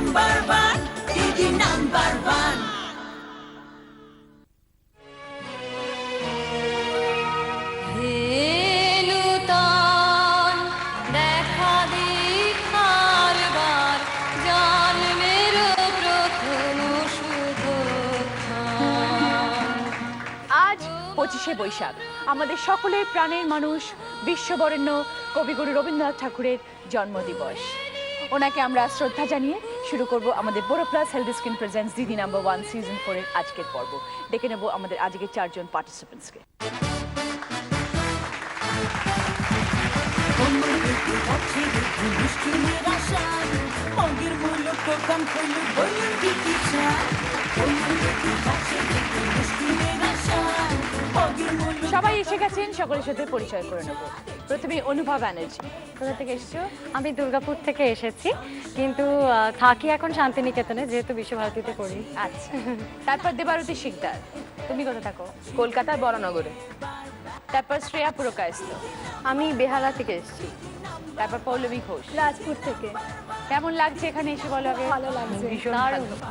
Number 1 দিদি number 1 25শে Boishakh আমাদের সকলের প্রাণের মানুষ বিশ্ববরেণ্য কবিগুরু রবীন্দ্রনাথ ঠাকুরের জন্মদিবস। ওনাকে আমরা শ্রদ্ধা জানিয়ে শুরু করব আমাদের বোরো প্লাস হেলথ স্কিন প্রেজেন্টস দিদি নাম্বার 1 সিজন 4 এর আজকের পর্ব। ডেকে নেব আমাদের আজকের 4 জন পার্টিসিপেন্টসকে। সবাই এসে গেছেন, সকলের সাথে পরিচয় করে নেব। প্রথমে অনুভা ব্যানার্জি, কোথা থেকে এসেছো? আমি দুর্গাপুর থেকে এসেছি, কিন্তু থাকি এখন শান্তিনিকেতনে, যেহেতু বিশ্বভারতীতে পড়ি। আচ্ছা। তারপর দেবারতী শিকদার, তুমি কোথা থাকো? কলকাতার বরানগরে। তারপর শ্রেয়া পুরকায়স্থ, আমি বেহালা থেকে এসেছি। তারপর পৌলমী ঘোষ, রাজপুর থেকে। কেমন লাগছে এখানে এসে বলো আগে? ভালো লাগছে,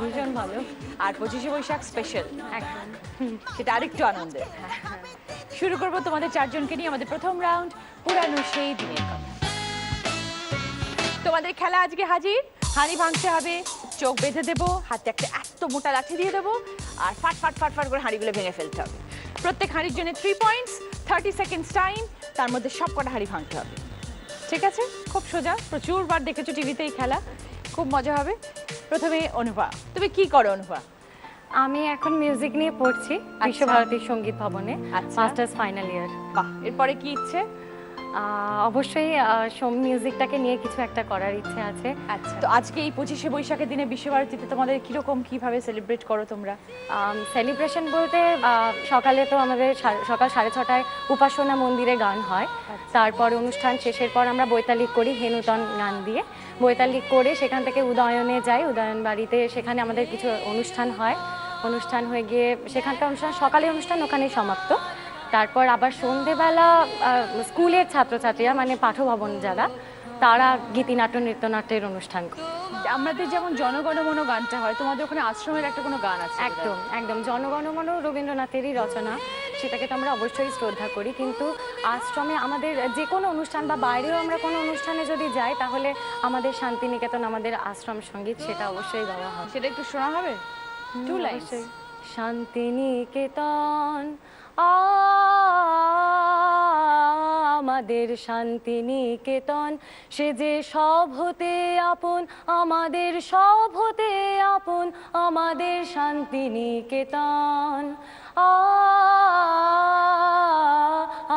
ভীষণ ভালো। আর 25শে বৈশাখ স্পেশাল, একদম সেটা আরেকটু আনন্দের। শুরু করবো তোমাদের 4 জনকে নিয়ে আমাদের প্রথম রাউন্ড, পুরানো সেই দিনের কথা। তোমাদের খেলা আজকে হাজির। হাঁড়ি ভাঙতে হবে, চোখ বেঁধে দেবো, হাতে একটা এত মোটা লাঠি দিয়ে দেবো, আর ফাট ফাট ফাট ফাট করে হাঁড়িগুলো ভেঙে ফেলতে হবে। প্রত্যেক হাঁড়ির জন্য 3 পয়েন্টস, 30 সেকেন্ডস টাইম, তার মধ্যে সব কটা হাঁড়ি ভাঙতে হবে। ঠিক আছে? খুব সোজা, প্রচুর বার দেখেছো টিভিতে এই খেলা, খুব মজা হবে। প্রথমে অনুভা, তুমি কি করো অনুভা? আমি এখন মিউজিক নিয়ে পড়ছি বিশ্বভারতী সঙ্গীত ভবনে, মাস্টার্স ফাইনাল ইয়ার। বাহ, এরপরে কি ইচ্ছে? অবশ্যই মিউজিকটাকে নিয়ে কিছু একটা করার ইচ্ছে আছে। আচ্ছা, তো আজকে এই 25শে বৈশাখের দিনে বিশ্বভারতীতে তোমাদের কিরকম কিভাবে সেলিব্রেট করো তোমরা? সেলিব্রেশন বলতে সকালে তো আমাদের সকাল 6:30টায় উপাসনা মন্দিরে গান হয়। তারপরে অনুষ্ঠান শেষের পর আমরা বৈতালিক করি হেনুতন গান দিয়ে। বৈতালিক করে সেখান থেকে উদয়নে যাই, উদয়ন বাড়িতে, সেখানে আমাদের কিছু অনুষ্ঠান হয়। অনুষ্ঠান হয়ে গিয়ে সেখানকার অনুষ্ঠান, সকালে অনুষ্ঠান ওখানেই সমাপ্ত। তারপর আবার সন্ধেবেলা স্কুলের ছাত্রছাত্রীরা, মানে পাঠভবন যারা, তারা গীতিনাট্য নৃত্যনাট্যের অনুষ্ঠান করে। আমাদের যেমন জনগণমন গানটা হয়, তোমাদের ওখানে আশ্রমের একটা কোনো গান আছে? একদম একদম, জনগণমন রবীন্দ্রনাথেরই রচনা, সেটাকে তো আমরা অবশ্যই শ্রদ্ধা করি। কিন্তু আশ্রমে আমাদের যে কোনো অনুষ্ঠান বা বাইরেও আমরা কোনো অনুষ্ঠানে যদি যাই, তাহলে আমাদের শান্তিনিকেতন, আমাদের আশ্রম সঙ্গীত, সেটা অবশ্যই গাওয়া হয়। সেটা একটু শোনা হবে? 2 লাইনস। শান্তিনিকেতন আমাদের শান্তিনিকেতন, সে যে সব হতে আপন, আমাদের সব হতে আপন, আমাদের শান্তিনিকেতন,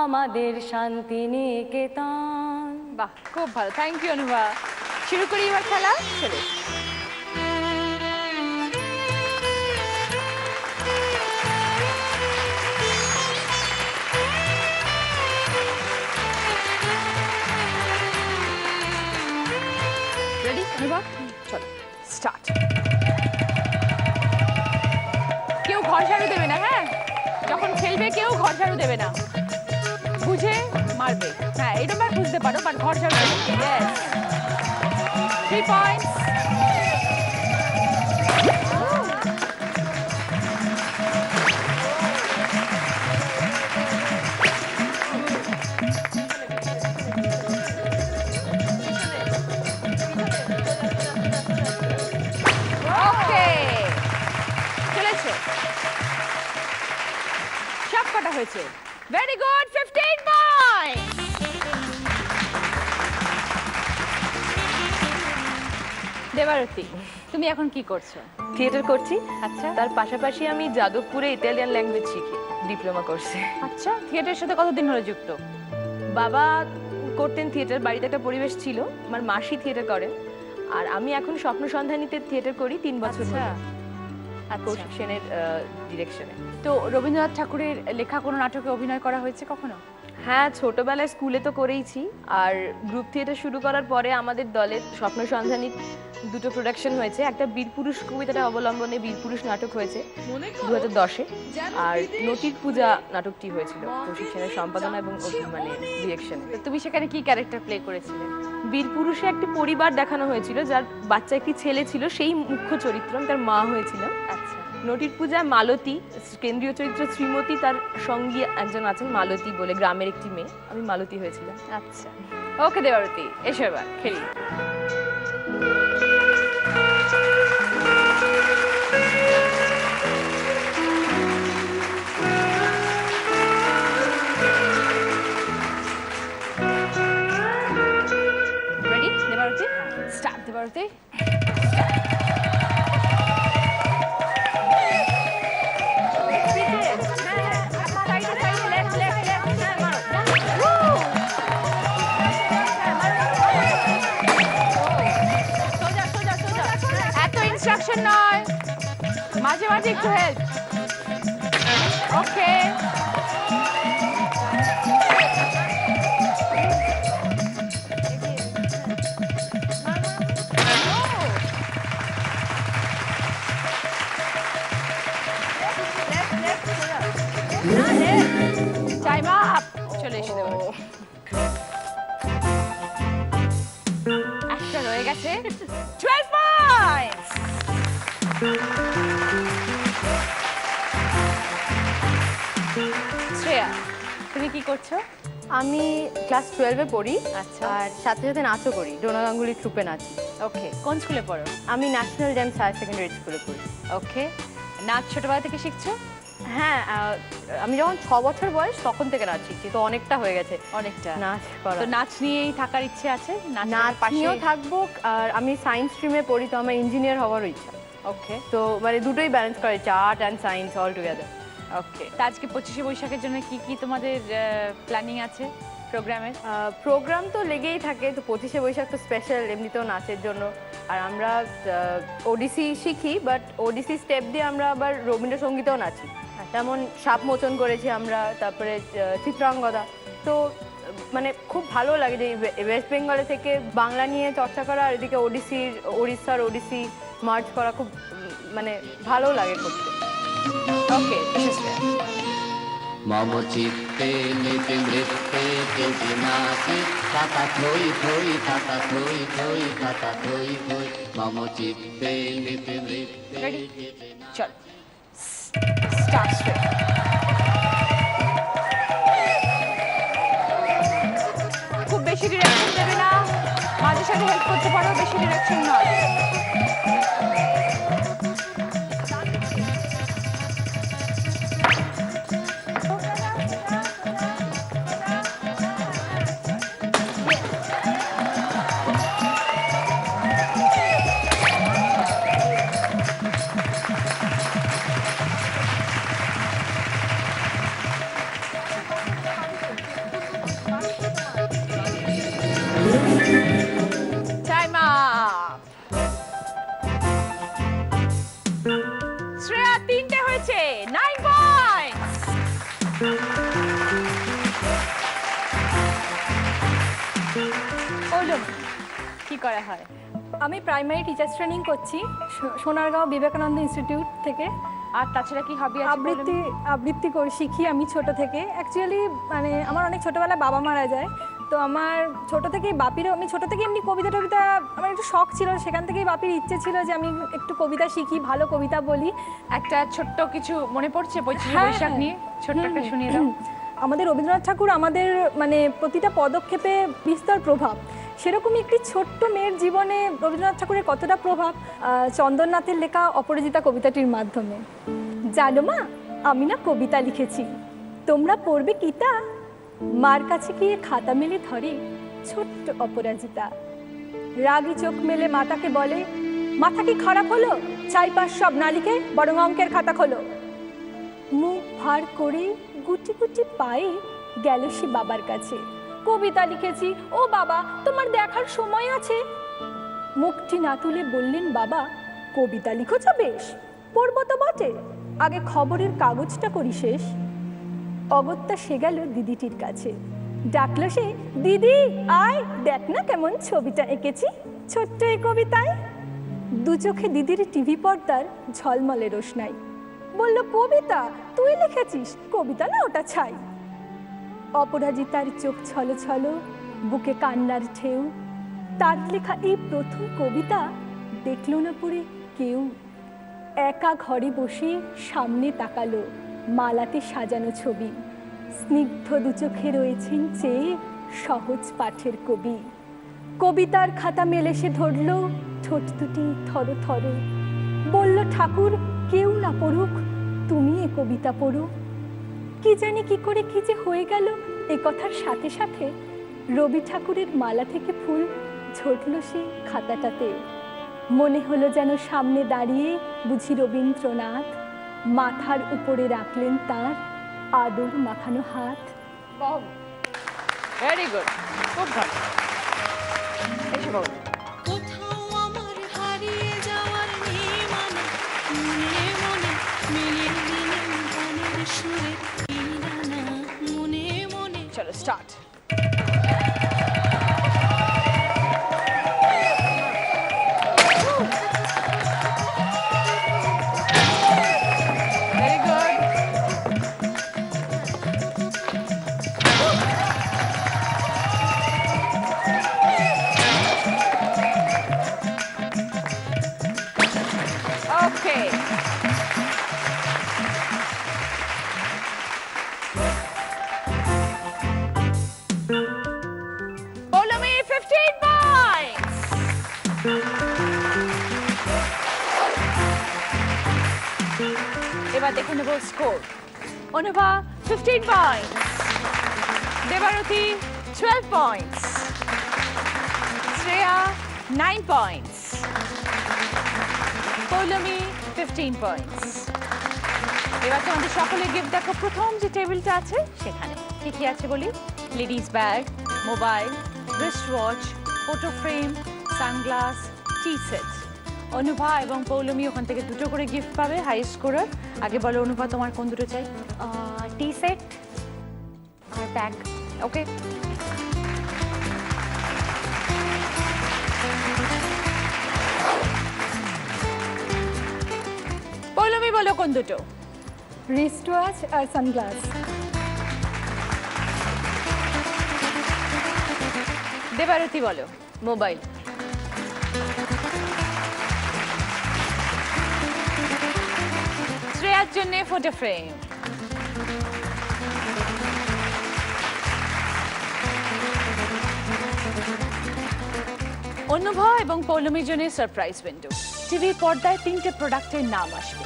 আমাদের শান্তিনিকেতন। বাহ, খুব ভালো, থ্যাংক ইউ অনুভা। শুরু করি এবার খেলা, চলো। রেডি অনুভা? চলো স্টার্ট। কেউ ঘর ঝাড়ু দেবে না, হ্যাঁ? যখন খেলবে কেউ ঘর ঝাড়ু দেবে না, বুঝে মারবে। হ্যাঁ, এরকম আর বুঝতে পারো, বাট ঘর ঝাড়ু দেবে। Yes, 3 points. হয়েছে, ভেরি গুড, 15 পয়েন্ট। দেবারতী, তুমি এখন কি করছো? থিয়েটার করছি। আচ্ছা, তার পাশাপাশি আমি যাদবপুরে ইতালিয়ান ল্যাঙ্গুয়েজ শিখি, ডিপ্লোমা কোর্সে। আচ্ছা, থিয়েটারের সাথে কতদিন হলো যুক্ত? বাবা করতেন থিয়েটার, বাড়িতে একটা পরিবেশ ছিল, আমার মাসি থিয়েটার করেন, আর আমি এখন স্বপ্ন সন্ধানীতে থিয়েটার করি 3 বছর ধরে। কৌশিক সেনের ডিরেকশনে। তো রবীন্দ্রনাথ ঠাকুরের লেখা কোনো নাটকে অভিনয় করা হয়েছে কখনো? হ্যাঁ, ছোটবেলায় স্কুলে তো করেইছি, আর গ্রুপ থিয়েটার শুরু করার পরে আমাদের দলের স্বপ্ন সন্ধানী দুটো প্রোডাকশন হয়েছে। একটা বীরপুরুষ কবিতাটা অবলম্বনে বীরপুরুষ নাটক হয়েছে 2010-এ, আর নটির পূজা নাটকটি হয়েছিল প্রশিক্ষণের সম্পাদনা এবং মানে ডিরেকশনে। তো তুমি সেখানে কি ক্যারেক্টার প্লে করেছিলে? বীরপুরুষে একটি পরিবার দেখানো হয়েছিল, যার বাচ্চা একটি ছেলে ছিল, সেই মুখ্য চরিত্র, আমি তার মা হয়েছিলাম। আচ্ছা, নটির পূজা মালতী, কেন্দ্রীয় চরিত্র শ্রীমতী, তার সঙ্গী একজন আছেন মালতী বলে, গ্রামের একটি মেয়ে, আমি মালতী হয়েছিলাম। আচ্ছা, ওকে দেবারতী, এসো এবার খেলি। রেডি দেবারতী? স্টার্ট দেবারতী। এত ইনস্ট্রাকশন নয়, মাঝে মাঝে একটু হেল্প। ওকে, টাইম আপ। চলে এসে দেবো, একটা রয়ে গেছে। 12 পয়েন্টস। শ্রেয়া, তুমি কি করছো? আমি ক্লাস 12-এ পড়ি। আচ্ছা। আর সাথে সাথে নাচও করি, ডোনা গাঙ্গুলির ট্রুপে নাচি। ওকে, কোন স্কুলে পড়ো? আমি ন্যাশনাল জেমস হায়ার সেকেন্ডারি স্কুলে পড়ি। ওকে, নাচ ছোটবেলা থেকে শিখছো? হ্যাঁ, আমি যখন 6 বছর বয়স তখন থেকে নাচ শিখছি, তো অনেকটা হয়ে গেছে অনেকটা নাচ করা। তো নাচ নিয়েই থাকার ইচ্ছে আছে? নাচ নিয়েও থাকবো, আর আমি সায়েন্স স্ট্রিমে পড়ি, তো আমার ইঞ্জিনিয়ার হওয়ারও ইচ্ছা। ওকে, তো মানে দুটোই ব্যালেন্স করা ইচ্ছা, art and science all together. Okay. তা আজকে 25শে বৈশাখের জন্য কি কি তোমাদের প্ল্যানিং আছে প্রোগ্রামের? প্রোগ্রাম তো লেগেই থাকে, তো 25শে বৈশাখ তো স্পেশাল এমনিতেও নাচের জন্য। আর আমরা ওডিসি শিখি, বাট ওডিসি স্টেপ দিয়ে আমরা আবার রবীন্দ্রসঙ্গীতেও নাচি। যেমন সাপ মোচন করেছি আমরা, তারপরে চিত্রাঙ্গদা। তো মানে খুব ভালো লাগে যে ওয়েস্ট বেঙ্গলে থেকে বাংলা নিয়ে চর্চা করা, আর এদিকে ওড়িশার ওডিসি মার্চ করা, খুব মানে ভালো লাগে করতে। ওকে, মম চিত্তে নিতে নৃত্যে কেটে নাচে কাটা থই থই কাটা থই থই কাটা থই থই মম চিত্তে নিতে নৃত্যে রেডি? কেটে চল, স্টার্ট স্ট্রেট। খুব বেশি ডিরেকশন দেবে না, মাঝে সাথে হেল্প করতে পারো, বেশি ডিরেকশন নয়। Time up. শ্রেয়া 3টে হয়েছে, 9 পয়েন্টস। বলুন কি করা হয়? আমি প্রাইমারি টিচার্স ট্রেনিং করছি সোনারগাঁও বিবেকানন্দ ইনস্টিটিউট থেকে। আর তাছাড়া কি হবি আছে? আবৃত্তি করে শিখি আমি ছোট থেকে। অ্যাকচুয়ালি মানে আমার অনেক ছোটবেলায় বাবা মারা যায়, তো আমার ছোট থেকেই আমি ছোট থেকে এমনি কবিতা টবিতা আমার একটু শখ ছিল, সেখান থেকেই বাপির ইচ্ছে ছিল যে আমি একটু কবিতা শিখি, ভালো কবিতা বলি। একটা ছোট্ট কিছু মনে পড়ছে 25শে হ্যাঁ, বৈশাখ নিয়ে? ছোট্ট একটা শুনিয়ে দাও। আমাদের রবীন্দ্রনাথ ঠাকুর আমাদের মানে প্রতিটা পদক্ষেপে বিস্তর প্রভাব, সেরকমই একটি ছোট্ট মেয়ের জীবনে রবীন্দ্রনাথ ঠাকুরের কতটা প্রভাব চন্দননাথের লেখা অপরাজিতা কবিতাটির মাধ্যমে। জানো মা, আমি না কবিতা লিখেছি, তোমরা পড়বে কি তা? মার কাছে গিয়ে খাতা মেলে ধরে ছোট্ট অপরাজিতা, রাগী চোখ মেলে মাতাকে বলে, মাথা কি খারাপ হলো? চাইপাশ সব না লিখে বরং অঙ্কের খাতা খোলো। মুখ ভার করে গুটি গুটি পায়ে গেল সে বাবার কাছে, কবিতা লিখেছি, ও বাবা তোমার দেখার সময় আছে? মুখটি না তুলে বললেন বাবা, কবিতা লিখেছ বেশ, পড়বো তো বটে, আগে খবরের কাগজটা করি শেষ। অগত্যা সে গেল দিদিটির কাছে, ডাকলো সে, দিদি আয় দেখ না কেমন ছবিটা এঁকেছি ছোট্ট এই কবিতায়। দু চোখে দিদির টিভি পর্দার ঝলমলে রোশনাই। বলল, কবিতা তুই লিখেছিস? কবিতা না, ওটা ছাই। অপরাজিতার চোখ ছলো ছলো, বুকে কান্নার ঢেউ। তার লেখা এই প্রথম কবিতা দেখল না পড়ে কেউ। একা ঘরে বসে সামনে তাকালো মালাতে সাজানো ছবি। স্নিগ্ধ দু চোখে রয়েছেন চেয়ে সহজ পাঠের কবি। কবিতার খাতা মেলে সে ধরল, ঠোঁট দুটি থর থর। বলল, ঠাকুর কেউ না পড়ুক, তুমি এ কবিতা পড়ো। কি জানি কি করে কি যে হয়ে গেল, এ কথার সাথে সাথে রবি ঠাকুরের মালা থেকে ফুল ঝরল সে খাতাটাতে। মনে হলো যেন সামনে দাঁড়িয়ে বুঝি রবীন্দ্রনাথ, মাথার উপরে রাখলেন তার আদর মাখানো হাত। ভেরি গুড, খুব ভালো। এসে বলো। কোথাও আমার হারিয়ে যাওয়ার নেই মানে, মনে মনে মিলিয়ে দিলেন গানের সুরে ঠিকানা, মনে মনে। চলো start. Very good. Okay, Polomi 15 points. এবার দেখে নেব score. Anubha 15 points, Debarati 12 points, Shreya 9 points, Poulami 15 points. এবার তোমাদের সকলে গিফট দেখো। প্রথম যে টেবিলটা আছে সেখানে কি কি আছে বলি। Ladies bag, mobile, wrist watch, photo frame, sunglass, tea set. Anubha এবং পৌলমি ওখান থেকে দুটো করে গিফট পাবে, হাই স্কোরার। আগে বলো অনুভা, তোমার কোন দুটো চাই? টি সেট আর ব্যাগ। ওকে, পৌলমি বলো কোন দুটো? রিস্ট ওয়াচ আর সানগ্লাস। দেবারতী বলো। মোবাইল। শ্রেয়ার জন্য ফটো ফ্রেম। অনুভা এবং পৌলমীর জন্য সারপ্রাইজ উইন্ডো। টিভির পর্দায় 3টে প্রোডাক্টের নাম আসবে,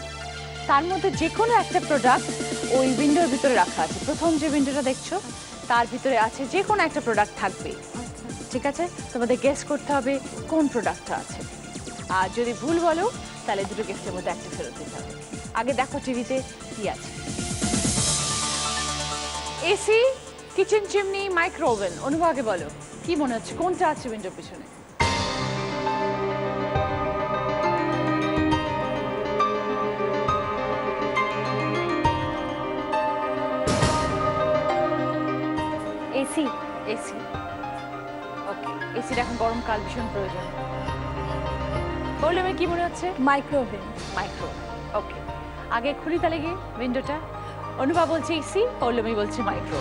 তার মধ্যে যে কোনো একটা প্রোডাক্ট ওই উইন্ডোর ভিতরে রাখা আছে। প্রথম যে উইন্ডোটা দেখছো তার ভিতরে আছে যে কোনো একটা প্রোডাক্ট থাকবে, ঠিক আছে? তোমাদের গেস করতে হবে কোন প্রোডাক্টটা আছে। আর যদি ভুল বলো তাহলে দুটো গিফটের মধ্যে একটা ফেরত দিতে হবে। আগে দেখো টিভিতে কি আছে। AC, kitchen chimney, micro oven. অনুভাগে বলো কি মনে হচ্ছে কোনটা আছে উইন্ডোর পিছনে? এসি। এসি। ওকে, এসির এখন গরমকাল ভীষণ প্রয়োজন। পৌলমী কি মনে হচ্ছে? মাইক্রোওভেন। মাইক্রো। ওকে, আগে খুলি তাহলে গিয়ে উইন্ডোটা। অনুভা বলছে এসি, পৌলমী বলছে মাইক্রো।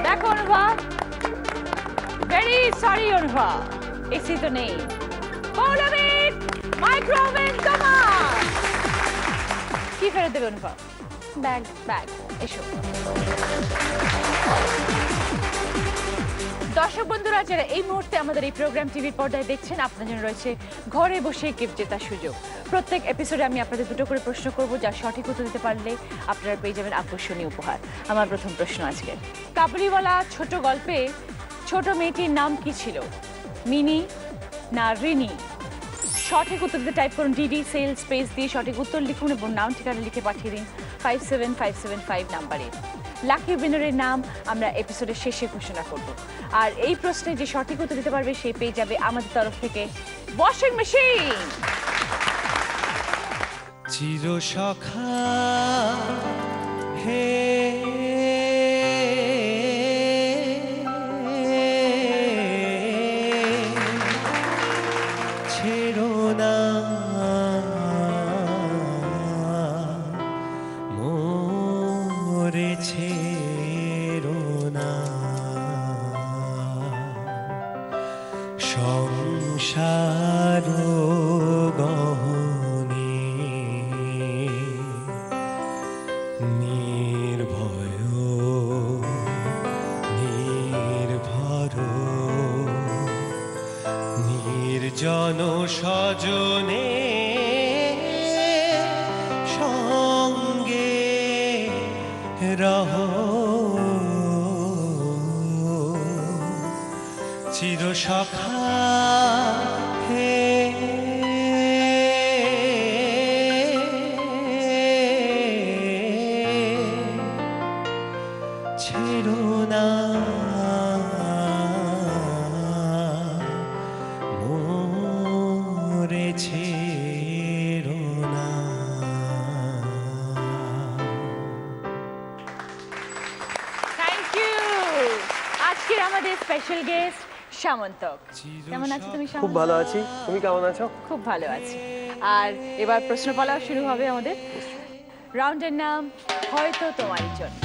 দেখো Anubha, very sorry Anubha, AC তো নেই। পৌলমী মাইক্রোওভেন তোমার। কি ফেরত দেবে অনুভা? ব্যাগ। ব্যাগ। এসো। দর্শক বন্ধুরা, যারা এই মুহূর্তে আমাদের এই প্রোগ্রাম টিভির পর্দায় দেখছেন, আপনার জন্য রয়েছে ঘরে বসে গিফট জেতার সুযোগ। প্রত্যেক এপিসোডে আমি আপনাদের দুটো করে প্রশ্ন করব, যা সঠিক উত্তর দিতে পারলে আপনারা পেয়ে যাবেন আকর্ষণীয় উপহার। আমার প্রথম প্রশ্ন আজকে, কাবুলিওয়ালা ছোট গল্পে ছোট মেয়েটির নাম কি ছিল? মিনি না রিনি? সঠিক উত্তর দিতে টাইপ করুন ডিডি সেল স্পেস দিয়ে সঠিক উত্তর লিখুন এবং নাম ঠিকানা লিখে পাঠিয়ে দিন 57575 নাম্বারে। লাকি উইনারের নাম আমরা এপিসোডের শেষে ঘোষণা করব। আর এই প্রশ্নে যে সঠিক উত্তর দিতে পারবে সে পেয়ে যাবে আমাদের তরফ থেকে ওয়াশিং মেশিন। চিরসখা হে ছেড়ো না মোরে ছেড়ো না সংসার গহনে নির্ভয় নির্ভর নির্জন সজনে সঙ্গে রহ চিরসখা হে ছেড়ো না মোরে ছেড়ো না। Thank you. আজকের আমাদের স্পেশাল গেস্ট সামন্তক। কেমন আছো তুমি খুব সামন্তক? ভালো আছি, তুমি কেমন আছো? খুব ভালো আছি। আর এবার প্রশ্ন পালাও শুরু হবে আমাদের। রাউন্ডের নাম হয়তো তোমারই জন্য।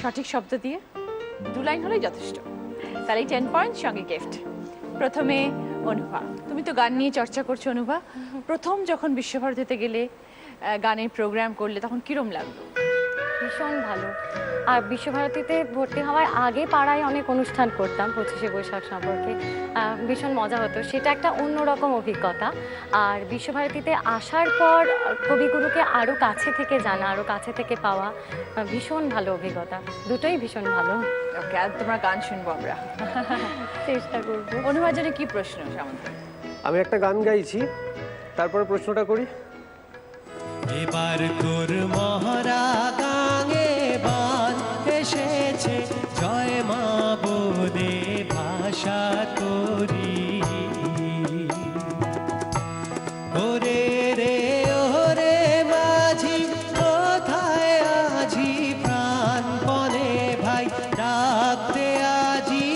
সঠিক শব্দ দিয়ে 2 লাইন হলেই যথেষ্ট। তাহলে 10 পয়েন্ট সঙ্গে গিফট। প্রথমে অনুভা, তুমি তো গান নিয়ে চর্চা করছো অনুভা। প্রথম যখন বিশ্বভারতীতে গেলে গানের প্রোগ্রাম করলে তখন কিরম লাগলো? ভীষণ ভালো। আর বিশ্বভারতীতে ভর্তি হওয়ার আগে পাড়ায় অনেক অনুষ্ঠান করতাম 25শে বৈশাখ সম্পর্কে, ভীষণ মজা হতো, সেটা একটা অন্যরকম অভিজ্ঞতা। আর বিশ্বভারতীতে আসার পর কবিগুরুকে আরও কাছে থেকে জানা, আরও কাছে থেকে পাওয়া, ভীষণ ভালো অভিজ্ঞতা, দুটোই ভীষণ ভালো। ওকে, আর তোমার গান শুনবো আমরা। চেষ্টা করবো। অনুভার জন্য কি প্রশ্ন সামন্ত? আমি একটা গান গাইছি, তারপরে প্রশ্নটা করি। এবার তোর মহারা গাঙে বান এসেছে, জয় মা বোদে ভাষা তোরি। ওরে রে ওরে মাঝি কোথায় আজি, প্রাণপণে ভাই ডাকতে আজি।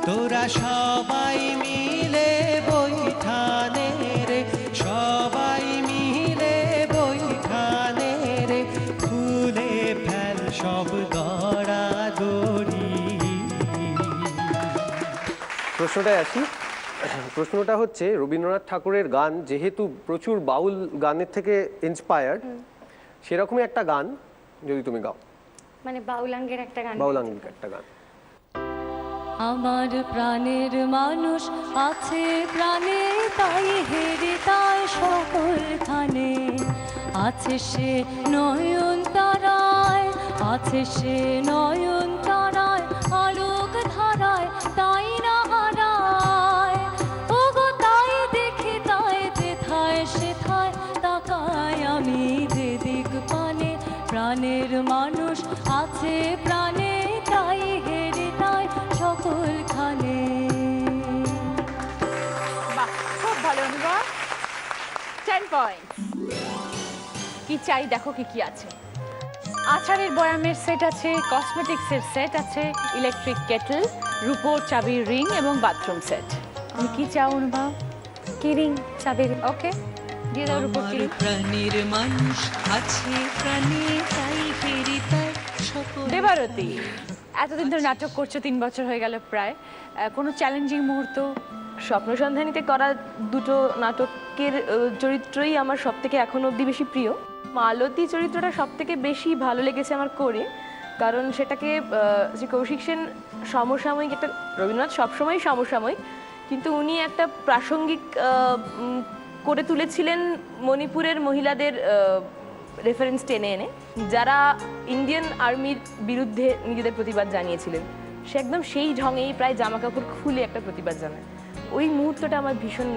তোরা সবাই মিলে বৈঠানে রে, সবাই মিলে বৈঠানে রে, খুলে ফেল সব দড়া দড়ি। প্রশ্নটায় আসি। প্রশ্নটা হচ্ছে রবীন্দ্রনাথ ঠাকুরের গান যেহেতু প্রচুর বাউল গানের থেকে ইন্সপায়ার্ড, সেরকমই একটা গান যদি তুমি গাও, মানে বাউলাঙ্গের একটা গান। বাউলাঙ্গের একটা গান। আমার প্রাণের মানুষ আছে প্রাণে, তাই হেরে তাই সকলখানে আছে সে নয়ন তারায়, আছে সে নয়ন তারায়, আলোক ধারায় তাই না হারায়। ওগো তাই দেখি তাই যেথায় সেথায় তাকায় আমি যেদিক পানে, প্রাণের মানুষ আছে প্রাণে, তাই হেরে তাই সকলখানে। বাহ, খুব ভালো অনুভা। 10 পয়েন্ট। কি চাই দেখো কি কি আছে। আচারের বয়ামের সেট আছে, কসমেটিক্সের সেট আছে, ইলেকট্রিক কেটল, রূপোর চাবির রিং এবং বাথরুম সেট। তুমি কি চাও অনুভব? কিরিং, চাবির। ওকে, দিয়ে দাও রূপোর কিরিং। প্রাণের মানুষ আছে প্রাণে, তাই হেরে তাই সকল। দেবারতী, এতদিন ধরে নাটক করছো, 3 বছর হয়ে গেল প্রায়। কোনো চ্যালেঞ্জিং মুহূর্ত? স্বপ্ন সন্ধানীতে করা দুটো নাটকের চরিত্রই আমার সব থেকে এখনো অবধি বেশি প্রিয়। মালতী চরিত্রটা সব থেকে বেশি ভালো লেগেছে আমার করে, কারণ সেটাকে শ্রী কৌশিক সেন সমসাময়িক একটা, রবীন্দ্রনাথ সবসময় সমসাময়িক, কিন্তু উনি একটা প্রাসঙ্গিক করে তুলেছিলেন মণিপুরের মহিলাদের রেফারেন্স টেনে এনে, যারা ইন্ডিয়ান আর্মির বিরুদ্ধে নিজেদের প্রতিবাদ জানিয়েছিলেন। সে একদম সেই ঢঙেই প্রায় জামা কাপড় খুলে একটা প্রতিবাদ জানায়। ওই মুহূর্তটা আমার ভীষণ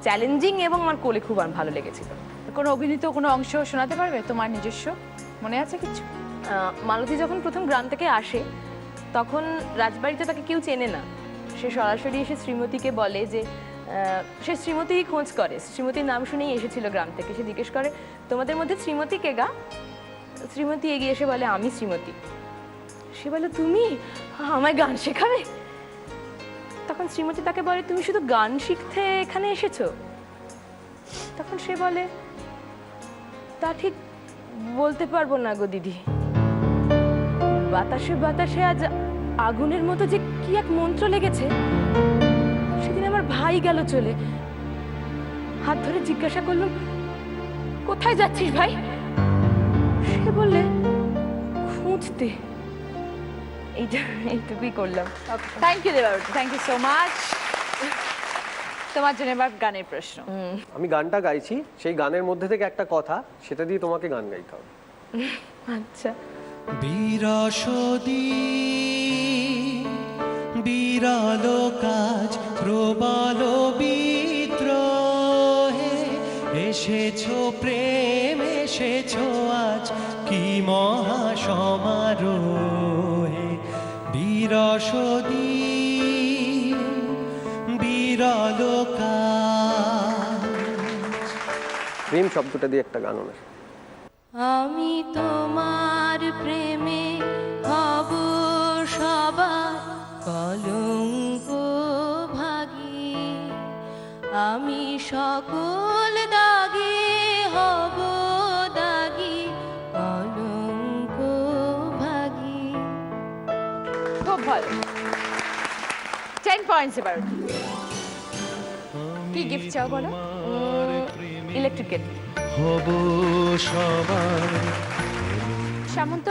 চ্যালেঞ্জিং এবং আমার কোলে খুব ভালো লেগেছিল। কোনো অভিনীত কোনো অংশ শোনাতে পারবে তোমার নিজস্ব? মনে আছে কিছু? মালতী যখন প্রথম গ্রাম থেকে আসে তখন রাজবাড়িতে তাকে কেউ চেনে না। সে সরাসরি এসে শ্রীমতীকে বলে যে সে শ্রীমতীই খোঁজ করে, শ্রীমতীর নাম শুনেই এসেছিল গ্রাম থেকে। সে জিজ্ঞেস করে তোমাদের মধ্যে শ্রীমতী কে গা? শ্রীমতী এগিয়ে এসে বলে আমি শ্রীমতী। সে বলে তুমি আমায় গান শেখাবে? তখন শ্রীমতী তাকে বলে তুমি শুধু গান শিখতে এখানে এসেছো? তখন সে বলে তা ঠিক বলতে পারবো না গো দিদি, বাতাসে বাতাসে আজ আগুনের মতো যে কি এক মন্ত্র লেগেছে। সেদিন আমার ভাই গেল চলে, হাত ধরে জিজ্ঞাসা করলাম কোথায় যাচ্ছিস ভাই? সে বললে খুঁজতে। এইটুকুই করলাম। Thank you Debabati, thank you so much. তোমার জন্য এবার গানের প্রশ্ন। আমি গানটা গাইছি, সেই গানের মধ্যে থেকে একটা কথা, সেটা দিয়ে তোমাকে গান গাইতে হবে। আচ্ছা। বিরসদি বিরল কাজ প্রবল বিদ্রোহে এসেছো প্রেম এসেছো আজ কি মহা সমারোহে। বিরসদি বিরল কাজ। প্রেম শব্দটা দিয়ে একটা গান হবে। আমি তোমার প্রেমে হব সবার কলঙ্ক ভাগী, আমি সকল দাগে হব দাগী কলঙ্ক ভাগী। খুব ভালো, 10 পয়েন্টস এবার। কি গিফট চাও বলো? Electric Kettle. হব সবার। সামন্ত,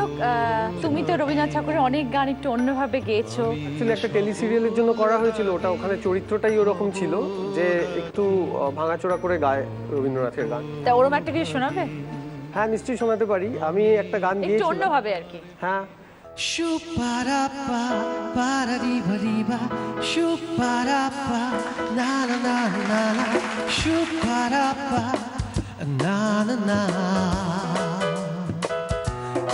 তুমি তো রবীন্দ্রনাথ ঠাকুরের অনেক গান একটু অন্যভাবে গেয়েছো। অ্যাকচুয়ালি একটা টেলি সিরিয়ালের জন্য করা হয়েছিল ওটা, ওখানে চরিত্রটাই ওরকম ছিল যে একটু ভাঙাচোরা করে গায় রবীন্দ্রনাথের গান। তা ওরম একটা কিছু শোনাবে? হ্যাঁ নিশ্চয়ই শোনাতে পারি। আমি একটা গান একটু গিয়েছিলাম। অন্যভাবে আর কি। হ্যাঁ। Shuparappa, paradiba, shuparappa, na na na na na, shuparappa, na na na.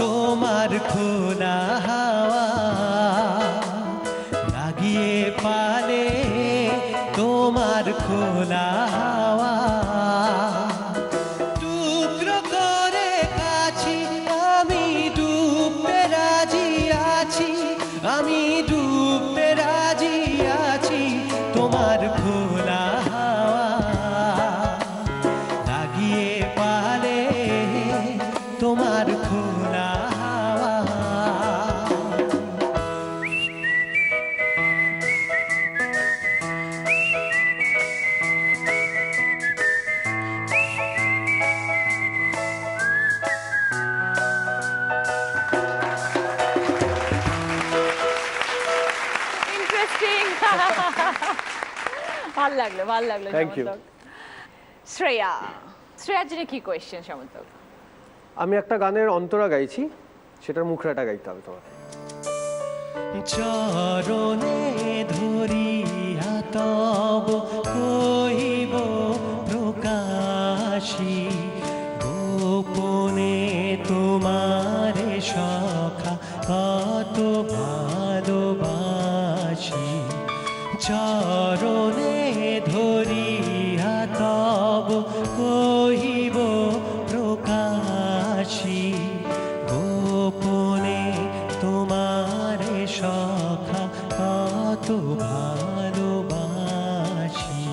তোমার খোলা হাওয়া লাগিয়ে পালে, তোমার খোলা হাওয়া টুকরো করে কাছি, আমি ডুবতে রাজি আছি, আমি ডুবতে রাজি আছি। তোমার খোলা হাওয়া লাগিয়ে পালে, তোমার খোলা হাওয়া। ইন্টারেস্টিং। ভাল লাগলো, ভাল লাগলো। Thank you. সামন্ত। শ্রেয়া, শ্রেয়ার জন্য কি কোয়েশ্চেন সামন্ত? আমি একটা গানের অন্তরা গাইছি, সেটার মুখরাটা গাইতে হবে তোমাকে। চরণে ধরিয়া তব কহিব প্রকাশী, গোপনে তোমারে সখা কত ভালোবাসি। চরণে ধরিয়া তব কহিব প্রকাশী, গোপনে তোমারে সখা কত ভালোবাসি।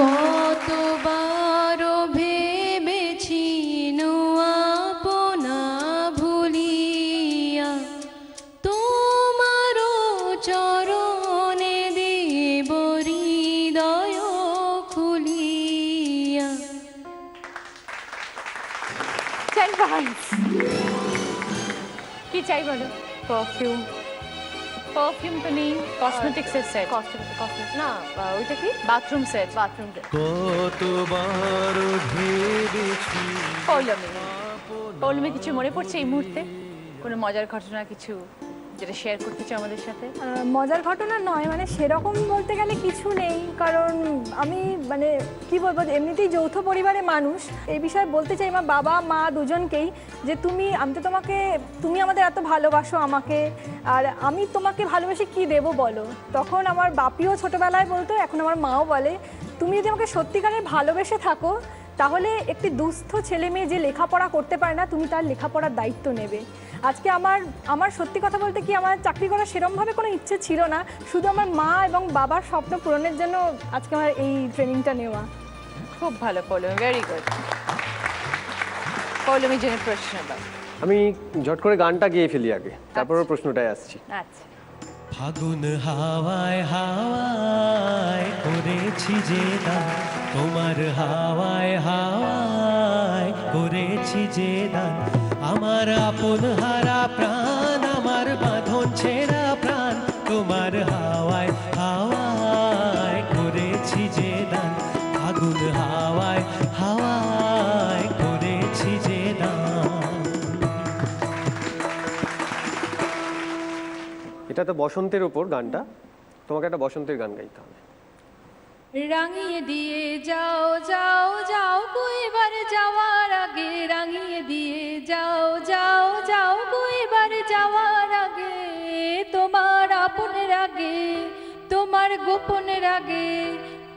কতবার ভেবেছি আপনা ভুলিয়া, তোমারও চরণে দেব হৃদয় খুলিয়া। 10 পয়েন্টস। কি চাই বলো? পারফিউম। পারফিউম তো নেই, কসমেটিক্সের সেট। কসমেটিক না, ওইটা কি? Bathroom set. বাথরুম। কতবার ভেবেছি। পৌলমী, পৌলমী কিছু মনে পড়ছে এই মুহূর্তে? কোনো মজার ঘটনা কিছু যেটা শেয়ার করতে চাও আমাদের সাথে? মজার ঘটনা নয়, মানে সেরকম বলতে গেলে কিছু নেই, কারণ আমি মানে কি বলবো, এমনিতেই যৌথ পরিবারে মানুষ। এই বিষয়ে বলতে চাই আমার বাবা মা দুজনকেই যে আমি তো তুমি আমাদের এত ভালোবাসো আমাকে, আর আমি তোমাকে ভালোবেসে কি দেবো বলো। তখন আমার বাপিও ছোটবেলায় বলতো, এখন আমার মাও বলে, তুমি যদি আমাকে সত্যিকারের ভালোবেসে থাকো তাহলে একটি দুস্থ ছেলে মেয়ে যে লেখাপড়া করতে পারে না, তুমি তার লেখাপড়ার দায়িত্ব নেবে। আজকে আমার সত্যি কথা বলতে কি, আমার চাকরি করার সেরমভাবে কোনো ইচ্ছে ছিল না, শুধু আমার মা এবং বাবার স্বপ্ন পূরণের জন্য আজকে আমার এই ট্রেনিংটা নেওয়া। খুব ভালো পৌলমি, ভেরি গুড। পৌলমির জন্য প্রশ্ন দাও। আমি ঝট করে গানটা গেয়ে ফেলি আগে, তারপর প্রশ্নটায় আসছি। আচ্ছা, ফাগুন হাওয়ায় হাওয়ায় করেছি যে দান, তোমার হাওয়ায় হাওয়ায় করেছি যে দান, আমার আপন হারা প্রাণ, আমার বাঁধন ছেঁড়া প্রাণ, তোমার হাওয়ায় হাওয়ায় করেছি যে দান, ফাগুন হাওয়ায় হাওয়ায় করেছি যে দান। এটা তো বসন্তের ওপর গানটা, তোমাকে একটা বসন্তের গান গাইতে হবে। রাঙিয়ে দিয়ে যাও যাও যাও গো এবার যাওয়ার আগে, রাঙিয়ে দিয়ে যাও যাও যাও গো এবার যাওয়ার আগে, তোমার আপনের আগে, তোমার গোপনের আগে,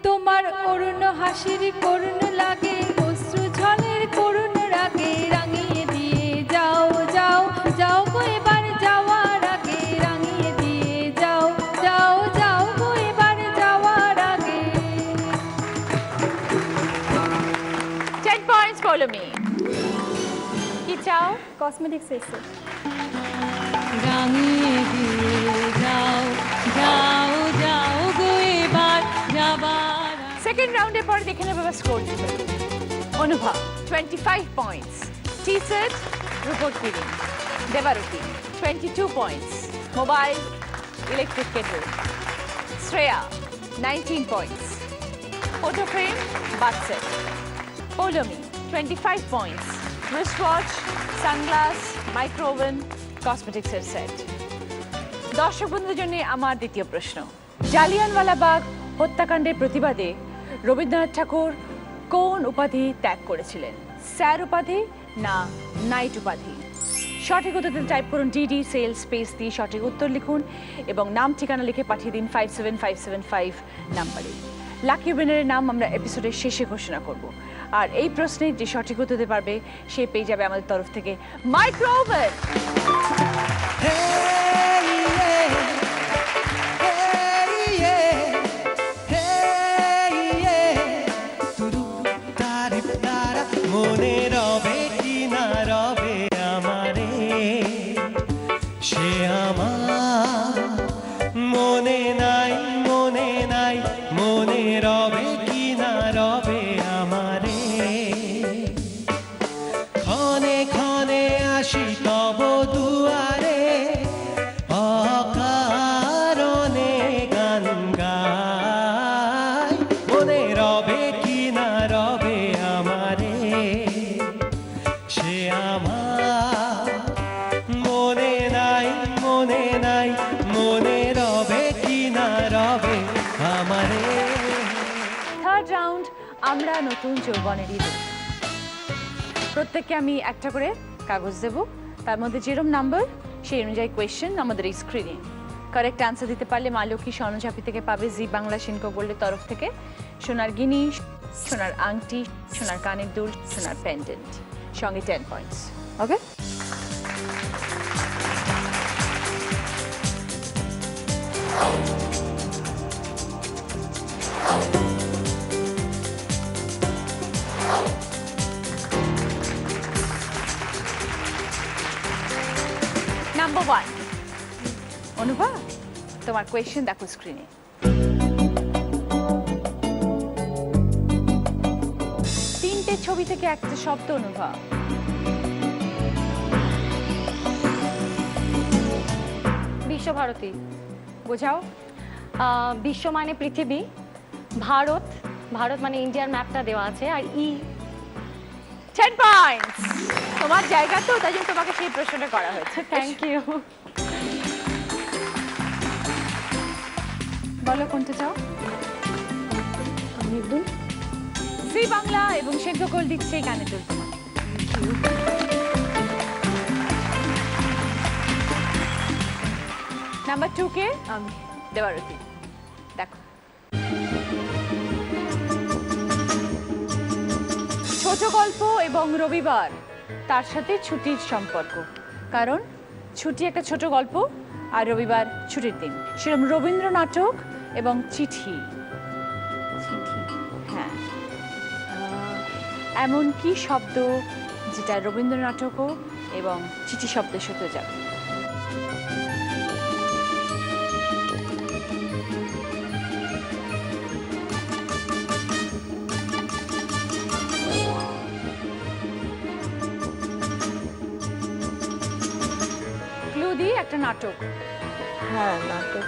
তোমার অরুণ হাসির করুণ লাগে, অশ্রু ঝলের করুণ রাগে, রাঙিয়ে দিয়ে যাও যাও যাও গো এবার যাওয়ার আগে, রাঙিয়ে দিয়ে যাও যাও যাও গো এবার যাওয়ার আগে। 10 পয়েন্টস পৌলমি। কি চাও? কসমেটিক্স এসে রাঙিয়ে দিয়ে যাও যাও যাও গো এবার যাবার আগে। সেকেন্ড রাউন্ডের পরে দেখে নেবো স্কোর। অনুভব 25 পয়েন্টস, টি-শার্ট রূপক keyring, Debarati 22 points, mobile electric kettle, Shreya 19 points, photo frame বাচ্চেট, Poulami 25 points, wrist watch, sunglass, micro oven, কসমেটিক্সের সেট। দর্শক বন্ধুদের জন্য আমার দ্বিতীয় প্রশ্ন, জালিয়ানওয়ালাবাগ হত্যাকাণ্ডের প্রতিবাদে রবীন্দ্রনাথ ঠাকুর কোন উপাধি ত্যাগ করেছিলেন? স্যার উপাধি না নাইট উপাধি? সঠিক উত্তর টাইপ করুন ডিডি সেল স্পেস দিয়ে সঠিক উত্তর লিখুন এবং নাম ঠিকানা লিখে পাঠিয়ে দিন 57575 নাম্বারে। লাকি উইনারের নাম আমরা এপিসোডের শেষে ঘোষণা করব, আর এই প্রশ্নের যে সঠিক উত্তর দিতে পারবে সে পেয়ে যাবে আমাদের তরফ থেকে মাইক্রোওভেন। মনে রবে কি না রবে আমারে, সে আমার মনে নাই মনে নাই, মনে রবে কি না রবে আমারে, ক্ষণে ক্ষণে আসি তব দুয়ারে, অকারণে গান গাই, মনে রবে কি না রবে আমারে, সে আমার মনে নাই মনে নাই, মনে রবে কি না রবে আমারে। থার্ড রাউন্ড আমরা নতুন যৌবনেরই দূত। প্রত্যেককে আমি একটা করে কাগজ দেব, তার মধ্যে যেরকম নাম্বার সেই অনুযায়ী কোয়েশ্চেন আমাদের এই স্ক্রিনে। কারেক্ট অ্যান্সার দিতে পারলে মা লক্ষ্মী স্বর্ণঝাপি থেকে পাবে জি বাংলা শিল্প গোল্ডের তরফ থেকে সোনার গিনি, সোনার আংটি, সোনার কানের দুল, সোনার পেন্ডেন্ট, সঙ্গে 10 পয়েন্টস। ওকে, নাম্বার 1 অনুভব, তোমার কোয়েশ্চেন দেখো স্ক্রিনে। তিনটে ছবি থেকে একটা শব্দ অনুভব। বিশ্বভারতী। বোঝাও। বিশ্ব মানে পৃথিবী, ভারত, ভারত মানে ইন্ডিয়ার ম্যাপটা দেওয়া আছে, আর 10 পয়েন্টস। তোমার জায়গা তো, তাই জন্য তোমাকে সেই প্রশ্নটা করা হয়েছে। Thank you. বলো কোনটা চাও? জি বাংলা এবং সেদ্ধ গোল দিচ্ছে এই গানের জন্য তোমার। নাম্বার 2 কে? আমি দেবারতী। দেখো, ছোট গল্প এবং রবিবার তার সাথে ছুটির সম্পর্ক, কারণ ছুটি একটা ছোট গল্প আর রবিবার ছুটির দিন। সেরকম রবীন্দ্র নাটক এবং চিঠি। হ্যাঁ, এমন কি শব্দ যেটা রবীন্দ্র নাটকও এবং চিঠি শব্দের সাথে যাবে? ক্লু দিই, একটা নাটক। হ্যাঁ নাটক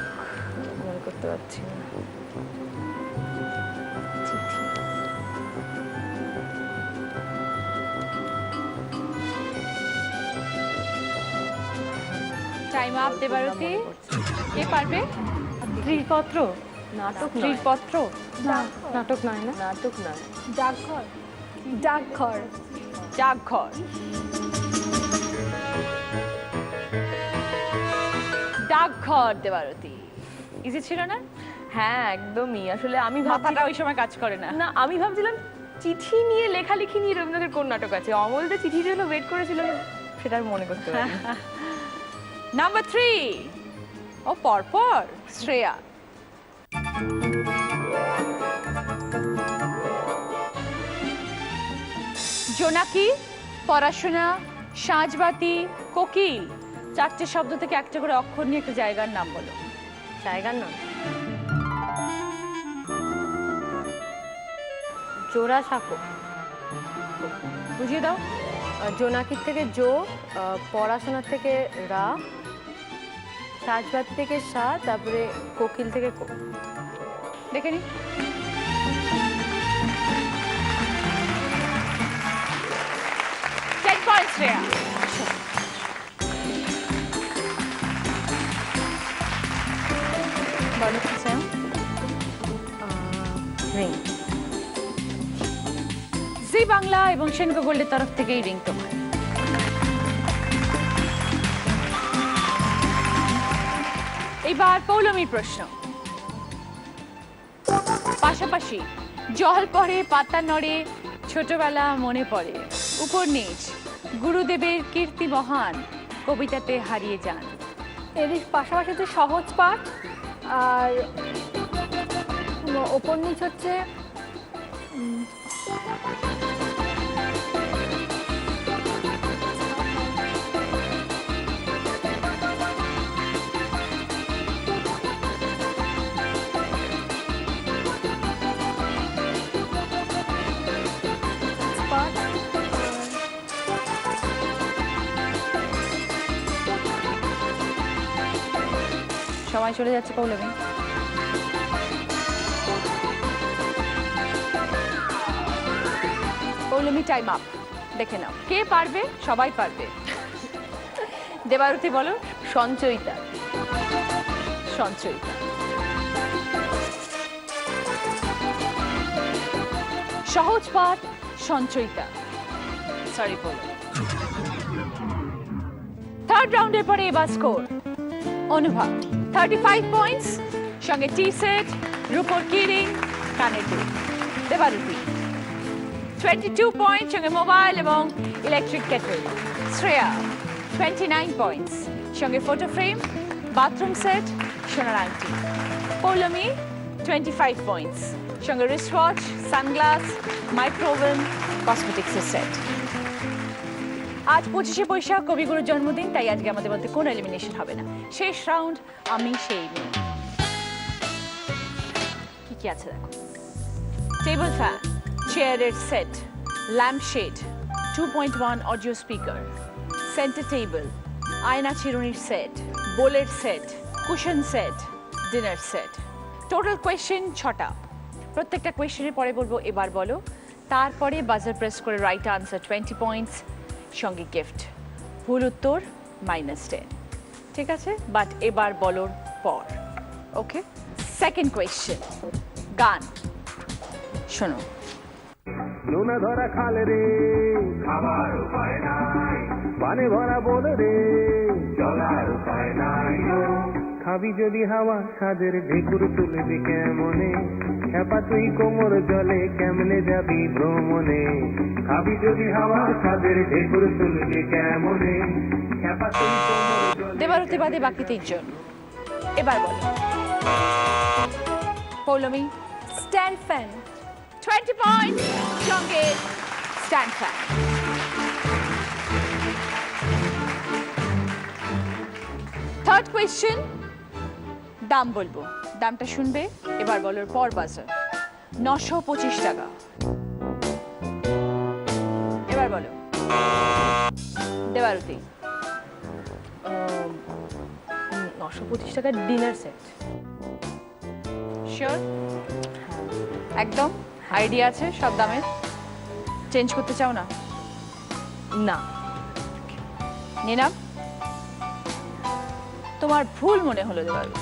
মনে করতে পারছি না। Time up Debarati. কে পারবে? স্ত্রীপত্র? নাটক নয়, স্ত্রীপত্র? না, নাটক নয় না। নাটক নয়। ডাকঘর, ডাকঘর, ডাকঘর। ডাকঘর দেবারতী। ইজি ছিল না? হ্যাঁ একদমই। আসলে আমি মাথাটা ওই সময় কাজ করে না। না, আমি ভাবছিলাম চিঠি নিয়ে, লেখালেখি নিয়ে রবীন্দ্রনাথের কোন নাটক আছে। অমল যে চিঠির জন্য ওয়েট করেছিল সেটা আর মনে করতে পারি। নাম্বার 3, ও পরপর শ্রেয়া। জোনাকি, পড়াশোনা, সাঁঝবাতি, কোকিল, চারটে শব্দ থেকে একটা করে অক্ষর নিয়ে একটা জায়গার নাম বলো। জায়গার নাম জোড়াসাঁকো। বুঝিয়ে দাও। জোনাকির থেকে জো, পড়াশোনার থেকে রা, সাজবাদ থেকে সা, তারপরে কোকিল থেকে কো। দেখে নি। শ্রেয়া। বলো কি চাও? রিং। জি বাংলা এবং সেনকো গোল্ডের তরফ থেকে এই রিং তোমার। এইবার পৌলমীর প্রশ্ন। পাশাপাশি জল পড়ে, পাতা নড়ে, ছোটবেলা মনে পড়ে, উপর নিচ, গুরুদেবের কীর্তি মহান, কবিতাতে হারিয়ে যান। এর পাশাপাশি হচ্ছে সহজ পাঠ, আর ওপর নিচ হচ্ছে পাঠ, সময় চলে যাচ্ছে পৌলমী। Poulami time up. দেখে নাও কে পারবে। সবাই পারবে। দেবারতী বলো। সঞ্চয়িতা। সঞ্চয়িতা। সহজ পাঠ, সঞ্চয়িতা। সরি পৌলমী। থার্ড রাউন্ডের পরে এবার স্কোর। অনুভব 35 পয়েন্টস, সঙ্গে টি সেট, রূপোর কিরিং, কানের দুল। দেবারতী 22 পয়েন্ট, সঙ্গে মোবাইল এবং ইলেকট্রিক কেটল। শ্রেয়া 29 পয়েন্টস, সঙ্গে ফটো ফ্রেম, বাথরুম সেট, সোনার আংটি। পৌলমী 25 পয়েন্টস, সঙ্গে রিস্ট ওয়াচ, সানগ্লাস, মাইক্রোওভেন, কসমেটিক্সের সেট। আজ 25শে বৈশাখ, কবিগুরুর জন্মদিন, তাই আজকে আমাদের মধ্যে কোনো এলিমিনেশন হবে না। শেষ রাউন্ড, আমি সেই মেয়ে। কি কি আছে দেখো। টেবিল ফ্যান, চেয়ারের set, lampshade, 2.1 audio speaker, centre table, আয়না চিরুনির সেট, বোলের set, cushion set, dinner set. Total question 6টা। প্রত্যেকটা কোয়েশ্চেনের পরে বলবো এবার বলো, তারপরে বাজার প্রেস করে রাইট আনসার 20 পয়েন্টস, সঙ্গে গিফট। ভুল উত্তর -10। ঠিক আছে, বাট এবার বলোর পর। ওকে, সেকেন্ড কোয়েশ্চেন গান শোনো। নোনা ধরা খাল রে খাবার উপায় নাই, পানে ভরা বন রে চলার উপায় নাই। খাবি যদি হাওয়া সাদের ঢেকুর তুলবি কেমনে, খেপা তুই কোমর জলে কেমনে যাবি ভ্রমণে। খাবি যদি হাওয়া সাদের ঢেকুর তুলবি কেমনে, খেপা তুই কোমর জলে। দেবারতী বাদে বাকি তিনজন, এবার বলো। Poulami stand fan. 20 পয়েন্ট, সঙ্গে স্ট্যান্ড ফ্যান। থার্ড কোয়েশ্চেন, দাম বলবো, দামটা শুনবে, এবার বলো পর বাজার। 925 টাকা। এবার বলো দেবারতী। 925 টাকার ডিনার সেট। শিওর? একদম আইডিয়া আছে সব দামের? চেঞ্জ করতে চাও না? না। নিলাম। তোমার ভুল মনে হলো Debarati,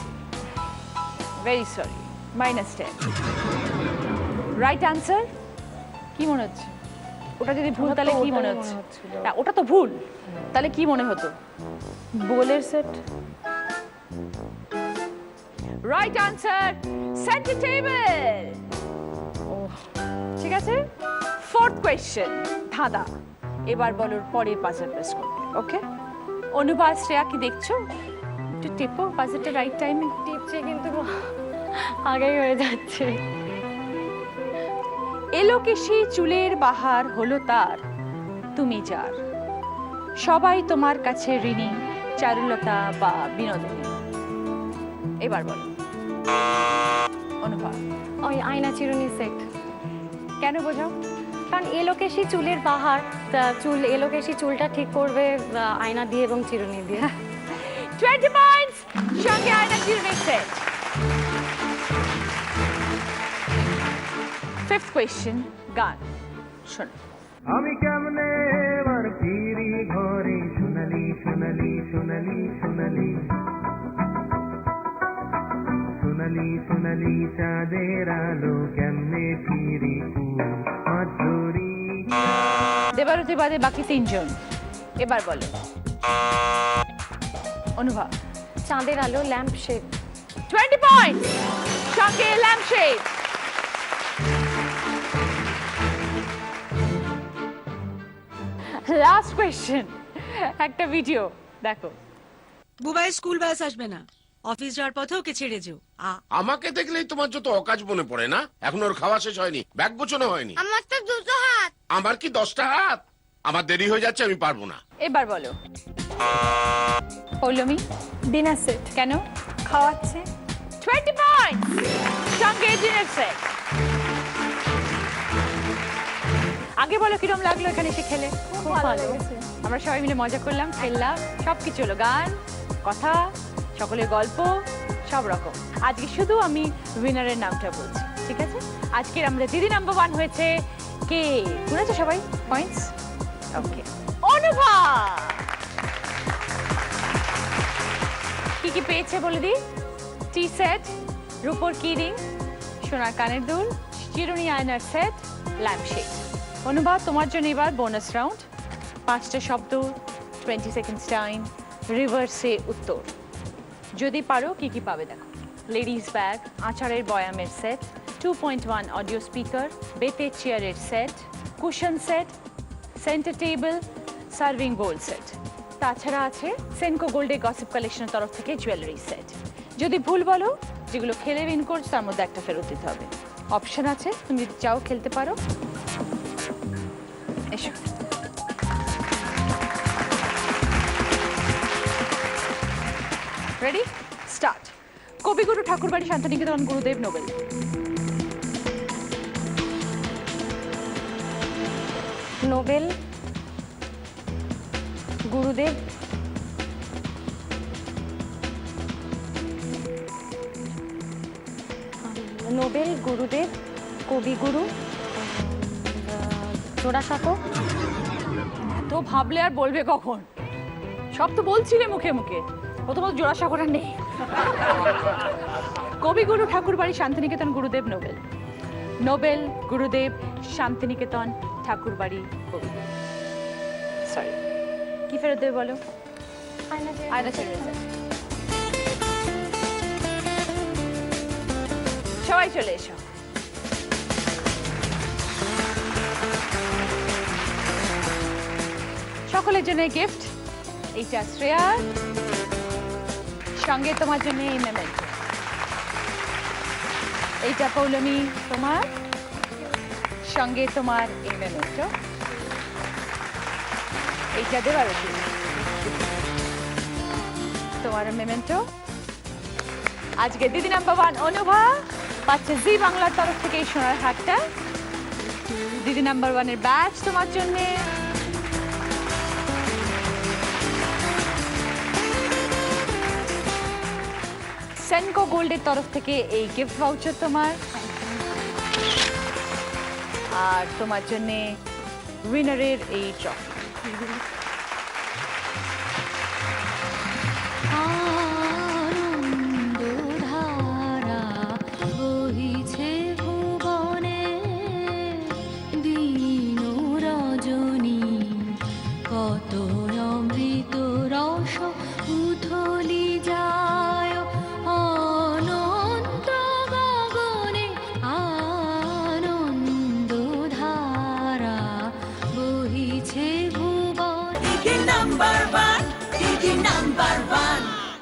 very sorry, -10। Right answer কি মনে হচ্ছে? ওটা যদি ভুল তাহলে কি মনে হচ্ছে? না ওটা তো ভুল, তাহলে কি মনে হতো? বোলের set. Right answer centre table. ঠিক আছে, ফোর্থ কোয়েশ্চেন ধাঁধা। এবার বলো পরের পাজল প্রেস করবে। ওকে, অনুভা শ্রেয়া কি দেখছো? একটু টেপো পাজলটা রাইট টাইমে। টিপছে কিন্তু আগেই হয়ে যাচ্ছে। এলো কে সেই চুলের বাহার হলো তার, তুমি যার, সবাই তোমার কাছে ঋণী, চারুলতা বা বিনোদিনী। এবার বলো অনুভা। ওই আয়না চিরুনি সেট। কেন বোঝাও? কারণ এলোকেশি চুলের বাহার, তা চুল এলোকেশি চুলটা ঠিক করবে আয়না দিয়ে এবং চিরুনি দিয়ে। 20 পয়েন্টস, সঙ্গে আয়না চিরুনি সেট। ফিফথ কোয়েশ্চেন গান শোনো। আমি কেমনে এবার ফিরি ঘরে, সোনালি সোনালি সোনালি সোনালি সোনালি সোনালি চাঁদের আলো কেমনে ফিরি মাধুরী। দেবারতী বাদে বাকি তিনজন, এবার বলো অনুভা। চাঁদের আলো ল্যাম্প শেড। 20 পয়েন্টস, সঙ্গে ল্যাম্প শেড। লাস্ট কোয়েশ্চেন, একটা ভিডিও দেখো। বুবাই স্কুল বাস আসবে না, অফিস যাওয়ার পথে ওকে ছেড়ে যেও। আমাকে দেখলেই তোমার যত অকাজ মনে পড়ে না? এখন ওর খাওয়া শেষ হয়নি, ব্যাগ গোছানো হয়নি। আমার তো দুটো হাত। আমার কি 10টা হাত? আমার দেরি হয়ে যাচ্ছে, আমি পারবো না। এবার বলো পৌলমী। Dinner set. কেন? খাওয়াচ্ছে। 20 পয়েন্টস, সঙ্গে ডিনার সেট। আগে বলো কিরম লাগলো এখানে এসে খেলে? খুব ভালো লেগেছে। আমরা সবাই মিলে মজা করলাম, খেললাম, সবকিছু হলো, গান, কথা, সকলের গল্প, সব রকম। আজকে শুধু আমি উইনারের নামটা বলছি, ঠিক আছে? আজকের আমাদের দিদি নাম্বার 1 হয়েছে কে? শুনেছো সবাই পয়েন্টস? ওকে, অনুভা। কি কি পেয়েছে বলে দি? টি সেট, রূপোর কি রিং, সোনার কানের দুল, চিরুনি আয়নার সেট, ল্যাম্প শেড। অনুভা তোমার জন্য এবার বোনাস রাউন্ড। 5টা শব্দ, 20 সেকেন্ডস টাইম, রিভার্সে উত্তর। যদি পারো কি কি পাবে দেখো। লেডিস ব্যাগ, আচারের বয়ামের সেট, 2.1 অডিও স্পিকার, বেতের চেয়ারের set, cushion set, centre table, serving bowl set. তাছাড়া আছে সেনকো গোল্ডে গসিপ কালেকশনের তরফ থেকে জুয়েলারি সেট। যদি ভুল বলো, যেগুলো খেলে উইন করছো তার মধ্যে একটা ফেরত দিতে হবে। অপশন আছে, তুমি যদি চাও খেলতে পারো। এসো। Ready, start. কবিগুরু ঠাকুরবাড়ি শান্তিনিকেতন গুরুদেব নোবেল। নোবেল গুরুদেব নোবেল গুরুদেব কবিগুরু জোড়াসাঁকো। তো ভাবলে আর বলবে কখন? সব তো বলছিলে মুখে মুখে, প্রথমত জোড়াসাঁকোটা নেই। কবিগুরু ঠাকুরবাড়ি শান্তিনিকেতন গুরুদেব নোবেল। নোবেল গুরুদেব শান্তিনিকেতন ঠাকুরবাড়ি কবিগুরু। সরি, কি ফেরত দেবে বলো? আয়না ছেড়ে result। সবাই চলে এসো। সকলের জন্য গিফট, এইটা শ্রেয়ার, সঙ্গে তোমার জন্য এই মেমেন্টো, এইটা পৌলমী তোমার, সঙ্গে তোমার এই মেমেন্টো, এইটা দেবারতী তোমার মেমেন্টো। আজকে দিদি নাম্বার 1 অনুভা পাচ্ছে জি বাংলার তরফ থেকে এই সোনার হারটা। দিদি নাম্বার 1 এর ব্যাচ তোমার জন্য। সেনকো গোল্ডের তরফ থেকে এই গিফট ভাউচার তোমার, আর তোমার জন্য উইনারের এই ট্রফি।